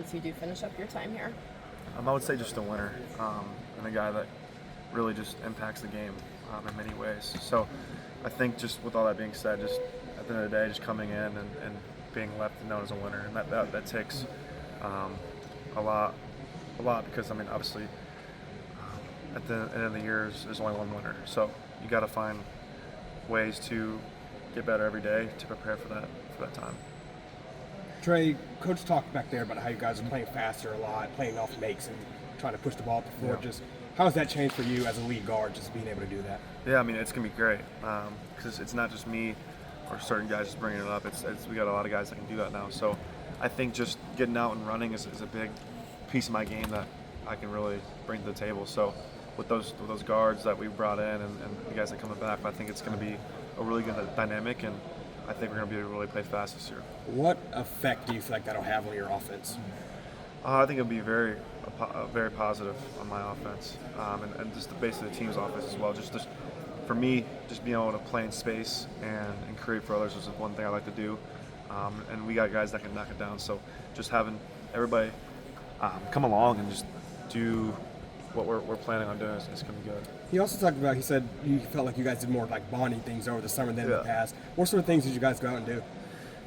once you do finish up your time here? I would say just a winner, and a guy that really just impacts the game in many ways. So I think just with all that being said, just at the end of the day, just coming in and being left known as a winner, and that takes a lot because, I mean, obviously at the end of the year there's only one winner. So you got to find ways to get better every day to prepare for that time. Trey, Coach talked back there about how you guys are playing faster a lot, playing off makes and trying to push the ball up the floor. Yeah. Just how has that changed for you as a lead guard, just being able to do that? Yeah, I mean, it's going to be great because it's not just me or certain guys just bringing it up. We got a lot of guys that can do that now. So I think just getting out and running is a big piece of my game that I can really bring to the table. So with those guards that we brought in and the guys that are coming back, I think it's going to be a really good dynamic, and I think we're going to be able to really play fast this year. What effect do you feel like that'll have on your offense? I think it'll be very positive on my offense, and just the base of the team's offense as well. Just for me, just being able to play in space and create for others is one thing I like to do, and we got guys that can knock it down. So just having everybody come along and just do what we're planning on doing is going to be good. He also talked about, he said you felt like you guys did more like bonding things over the summer than in the past. What sort of things did you guys go out and do?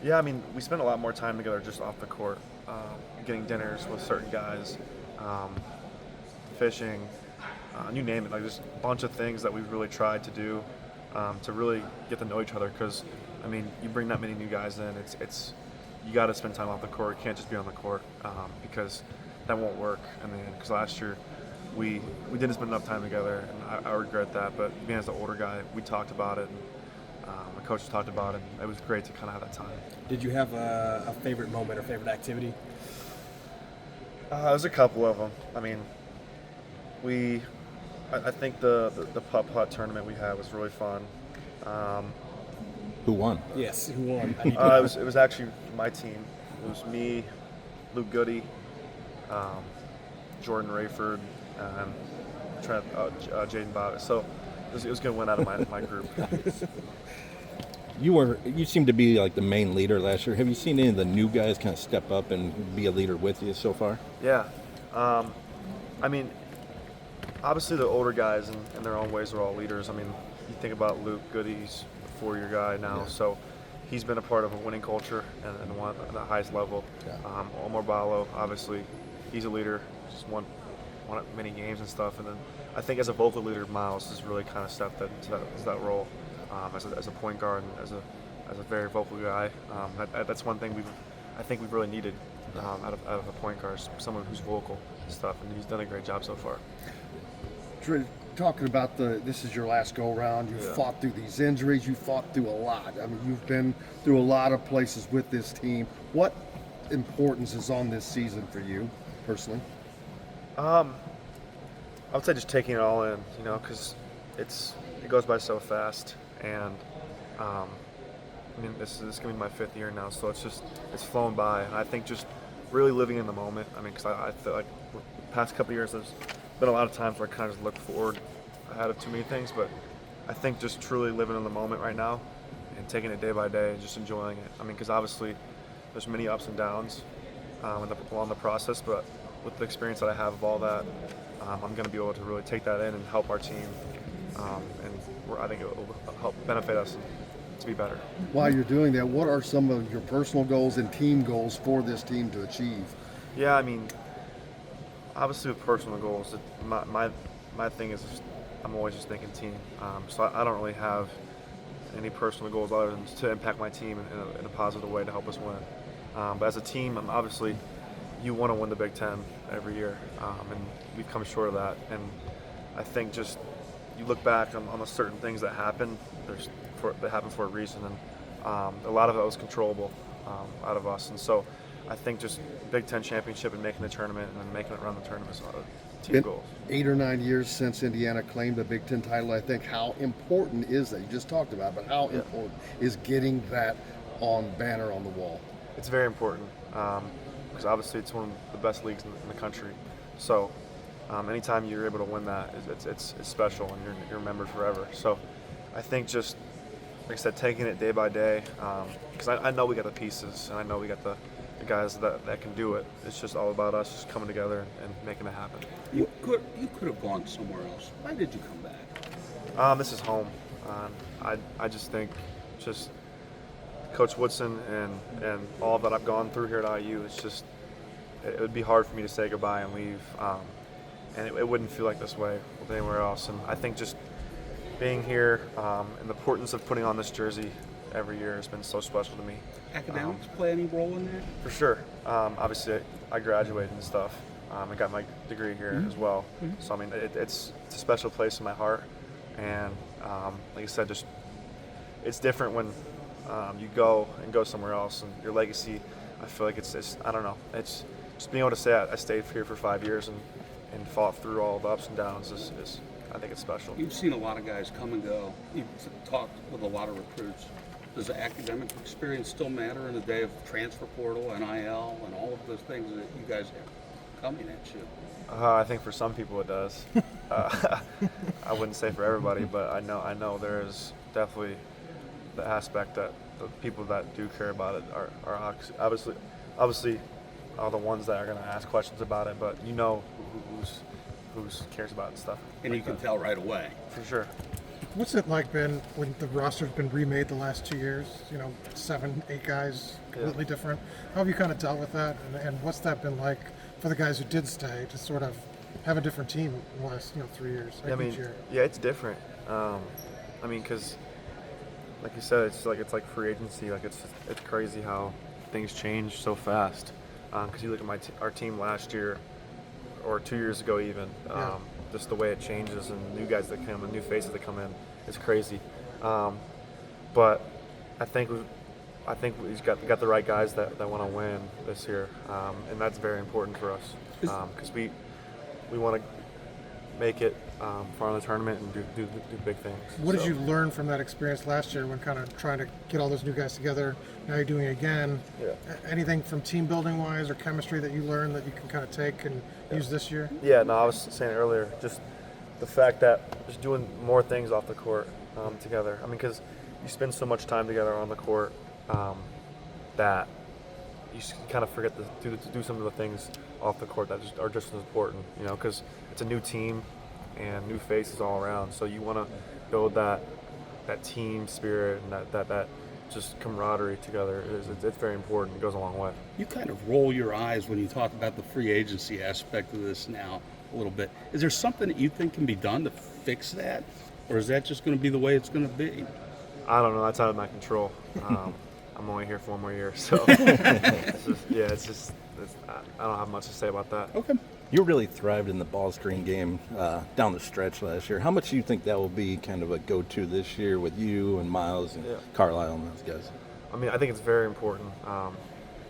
Yeah, I mean, we spent a lot more time together just off the court, getting dinners with certain guys, fishing, you name it, like just a bunch of things that we've really tried to do to really get to know each other. Because, I mean, you bring that many new guys in, it's you got to spend time off the court. You can't just be on the court because that won't work. I mean, because last year we didn't spend enough time together, and I regret that. But being as the older guy, we talked about it, and my coach talked about it, and it was great to kind of have that time. Did you have a favorite moment or favorite activity? There's a couple of them. I mean, I think the putt tournament we had was really fun. Who won? Yes, who won? It was actually my team. It was me, Luke Goody, Jordan Rayford, and Jaden Bobbitt. So it was going to win out of my group. You seemed to be like the main leader last year. Have you seen any of the new guys kind of step up and be a leader with you so far? Yeah. I mean, obviously the older guys in their own ways are all leaders. I mean, you think about Luke Goody's a 4-year guy now, so he's been a part of a winning culture and one at the highest level. Yeah. Omar Ballo, obviously, he's a leader, just won many games and stuff. And then I think as a vocal leader, Miles has really kind of stepped into that role as a point guard and as a very vocal guy. That's one thing I think we've really needed out of a point guard, someone who's vocal and stuff, and he's done a great job so far. Trey, talking about this is your last go round. You've fought through these injuries. You fought through a lot. I mean, you've been through a lot of places with this team. What importance is on this season for you personally? I would say just taking it all in, because it goes by so fast, and I mean, this is going to be my 5th year now, so it's flown by, and I think just really living in the moment. I mean, because I feel like the past couple of years there's been a lot of times where I kind of just look forward ahead of too many things, but I think just truly living in the moment right now and taking it day by day and just enjoying it. I mean, because obviously there's many ups and downs along the process, but with the experience that I have of all that, I'm going to be able to really take that in and help our team, and I think it will help benefit us to be better. While you're doing that, what are some of your personal goals and team goals for this team to achieve? Yeah, I mean, obviously with personal goals, my thing is I'm always just thinking team. So I don't really have any personal goals other than to impact my team in a positive way to help us win. But as a team, obviously, you want to win the Big Ten every year, and we've come short of that. And I think just you look back on the certain things that happen, they happen for a reason, and a lot of it was controllable out of us. And so I think just Big Ten championship and making the tournament and then making it around the tournament is team goals. 8 or 9 years since Indiana claimed the Big Ten title, I think how important is that? You just talked about it, but how important is getting that banner on the wall? It's very important because obviously it's one of the best leagues in the country. So anytime you're able to win that, it's special and you're remembered forever. So I think just, like I said, taking it day by day, because I know we got the pieces and I know we got the the guys that can do it. It's just all about us just coming together and making it happen. You could have gone somewhere else. Why did you come back? This is home. I just think just Coach Woodson and all that I've gone through here at IU, it's just it would be hard for me to say goodbye and leave, and it wouldn't feel like this way with anywhere else. And I think just being here and the importance of putting on this jersey every year has been so special to me. Academics play any role in that? For sure. Obviously, I graduated and stuff. I got my degree here as well. So I mean, it's a special place in my heart. And like I said, just it's different when you go somewhere else, and your legacy. I feel like it's I don't know. It's just being able to say I stayed here for 5 years and fought through all the ups and downs is I think it's special. You've seen a lot of guys come and go. You've talked with a lot of recruits. Does the academic experience still matter in the day of transfer portal, NIL, and all of those things that you guys have coming at you? I think for some people it does. I wouldn't say for everybody, but I know there is definitely the aspect that the people that do care about it are obviously are the ones that are going to ask questions about it. But you know who's cares about it and stuff. And like you can that. tell right away. For sure. What's it like been when the roster's been remade the last 2 years? 7, 8 guys, completely different. How have you kind of dealt with that? And what's that been like for the guys who did stay to sort of have a different team in the last 3 years? Each year? Yeah, it's different. Because like you said, it's like free agency. Like it's crazy how things change so fast. Because you look at our team last year or 2 years ago even. Just the way it changes and new guys that come and new faces that come in, it's crazy. But I think we've got the right guys that want to win this year, and that's very important for us because we want to make it far in the tournament and do big things. What did you learn from that experience last year when kind of trying to get all those new guys together? Now you're doing it again. Yeah. Anything from team building wise or chemistry that you learned that you can kind of take and use this year? Yeah, no, I was saying earlier, just the fact that just doing more things off the court together. I mean, because you spend so much time together on the court that you kind of forget to do some of the things off the court that are just as important, because it's a new team and new faces all around. So you want to build that team spirit and that just camaraderie together. It's very important. It goes a long way. You kind of roll your eyes when you talk about the free agency aspect of this now a little bit. Is there something that you think can be done to fix that? Or is that just going to be the way it's going to be? I don't know. That's out of my control. I'm only here for 1 more year. So, I don't have much to say about that. Okay. You really thrived in the ball screen game down the stretch last year. How much do you think that will be kind of a go-to this year with you and Miles and Carlisle and those guys? I mean, I think it's very important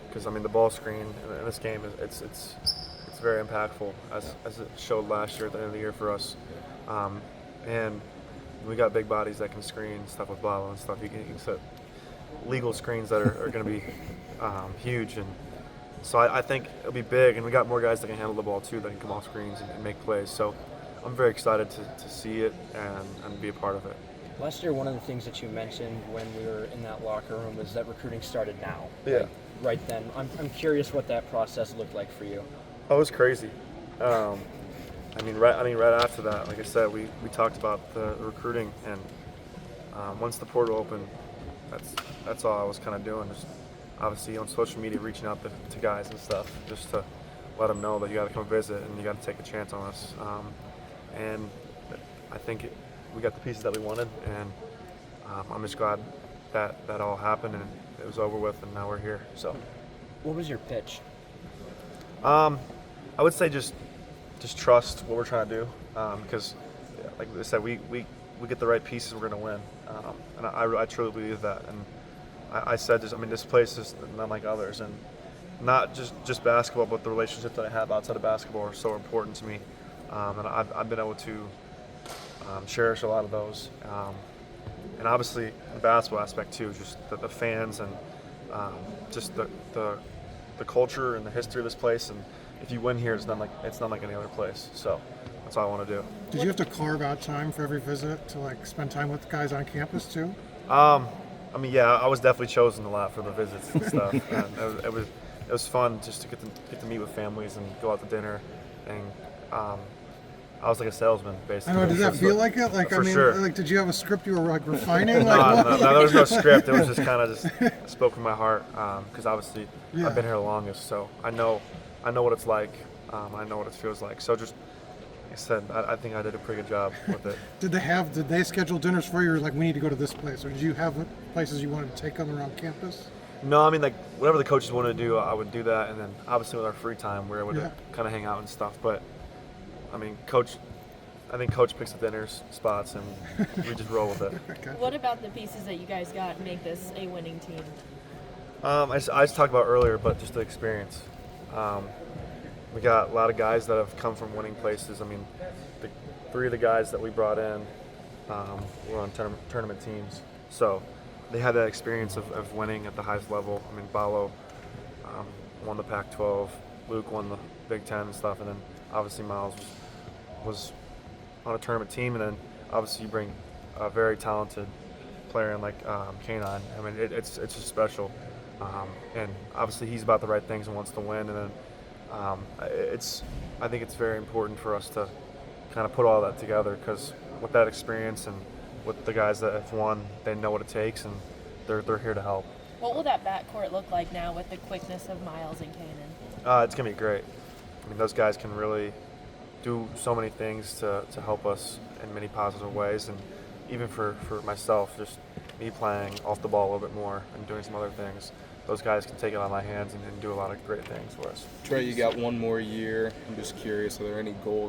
because the ball screen in this game it's very impactful as it showed last year at the end of the year for us, and we got big bodies that can screen stuff with Blalo and stuff. You can set legal screens that are going to be huge, and so I think it'll be big, and we got more guys that can handle the ball too, that can come off screens and make plays. So I'm very excited to see it and be a part of it. Last year, one of the things that you mentioned when we were in that locker room was that recruiting started now. Yeah. Right then. I'm curious what that process looked like for you. Oh, it was crazy. Right after that, like I said, we talked about the recruiting, and once the portal opened, that's all I was kind of doing. Just obviously on social media, reaching out to guys and stuff, just to let them know that you got to come visit and you got to take a chance on us. And I think we got the pieces that we wanted, and I'm just glad that all happened and it was over with, and now we're here. So, what was your pitch? I would say just trust what we're trying to do, because, like I said, we get the right pieces, we're going to win, and I truly believe that. And I said this place is not like others, and not just basketball, but the relationships that I have outside of basketball are so important to me, and I've been able to cherish a lot of those, and obviously the basketball aspect too, just the fans and just the culture and the history of this place. And if you win here, it's not like any other place. So that's all I want to do. Did you have to carve out time for every visit to spend time with guys on campus too? I was definitely chosen a lot for the visits and stuff. And it it was fun just to get to meet with families and go out to dinner, and I was like a salesman I basically. know. Did that feel like it? Like, For I mean, sure. like, did you have a script you were like refining? No, Like, no, there was no script. It was just kind of just spoke from my heart because obviously Yeah. I've been here the longest, so I know what it's like. I know what it feels like. So just like I said, I think I did a pretty good job with it. Did they schedule dinners for you, or like we need to go to this place, or did you have places you wanted to take them around campus? No, I mean, like whatever the coaches wanted to do, I would do that, and then obviously with our free time, we were able Yeah. to kind of hang out and stuff. But I mean, I think Coach picks the dinner spots, and we just roll with it. Okay. What about the pieces that you guys got make this a winning team? I just talked about earlier, but just the experience. We got a lot of guys that have come from winning places. I mean, the 3 of the guys that we brought in were on tournament teams, so they had that experience of winning at the highest level. I mean, Balo won the Pac-12, Luke won the Big Ten and stuff, and then obviously Miles was on a tournament team, and then obviously you bring a very talented player in like K9. I mean, it's just special, and obviously he's about the right things and wants to win, and then I think it's very important for us to kind of put all that together, because with that experience and with the guys that have won, they know what it takes, and they're here to help. What will that backcourt look like now with the quickness of Miles and Kanan? It's gonna be great. I mean, those guys can really do so many things to help us in many positive ways, and even for myself, just me playing off the ball a little bit more and doing some other things, those guys can take it on my hands and do a lot of great things for us. Trey, you got one more year. I'm just curious, are there any goals